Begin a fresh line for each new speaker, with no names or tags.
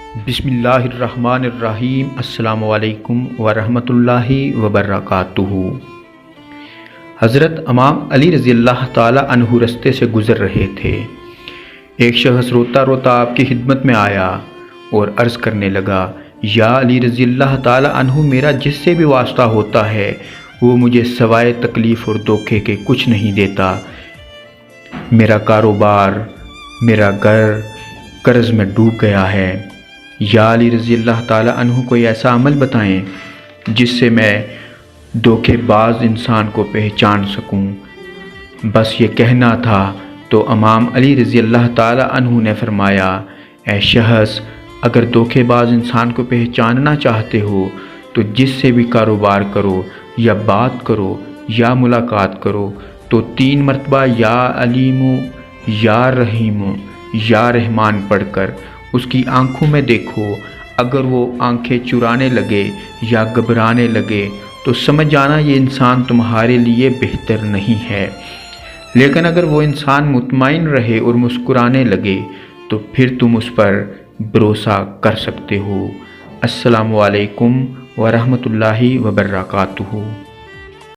بسم اللہ الرحمن الرحیم۔ السلام علیکم ورحمۃ اللہ وبرکاتہ۔ حضرت امام علی رضی اللہ تعالی عنہ رستے سے گزر رہے تھے۔ ایک شخص روتا روتا آپ کی خدمت میں آیا اور عرض کرنے لگا، یا علی رضی اللہ تعالی عنہ، میرا جس سے بھی واسطہ ہوتا ہے وہ مجھے سوائے تکلیف اور دھوکے کے کچھ نہیں دیتا۔ میرا کاروبار، میرا گھر قرض میں ڈوب گیا ہے۔ یا علی رضی اللہ تعالی عنہ، کوئی ایسا عمل بتائیں جس سے میں دھوکے باز انسان کو پہچان سکوں۔ بس یہ کہنا تھا تو امام علی رضی اللہ تعالی عنہ نے فرمایا، اے شخص، اگر دھوکے باز انسان کو پہچاننا چاہتے ہو تو جس سے بھی کاروبار کرو یا بات کرو یا ملاقات کرو تو 3 مرتبہ یا علیم یا رحیم یا رحمان پڑھ کر اس کی آنکھوں میں دیکھو۔ اگر وہ آنکھیں چرانے لگے یا گھبرانے لگے تو سمجھ جانا یہ انسان تمہارے لیے بہتر نہیں ہے، لیکن اگر وہ انسان مطمئن رہے اور مسکرانے لگے تو پھر تم اس پر بھروسہ کر سکتے ہو۔ السلام علیکم ورحمۃ اللہ وبرکاتہ۔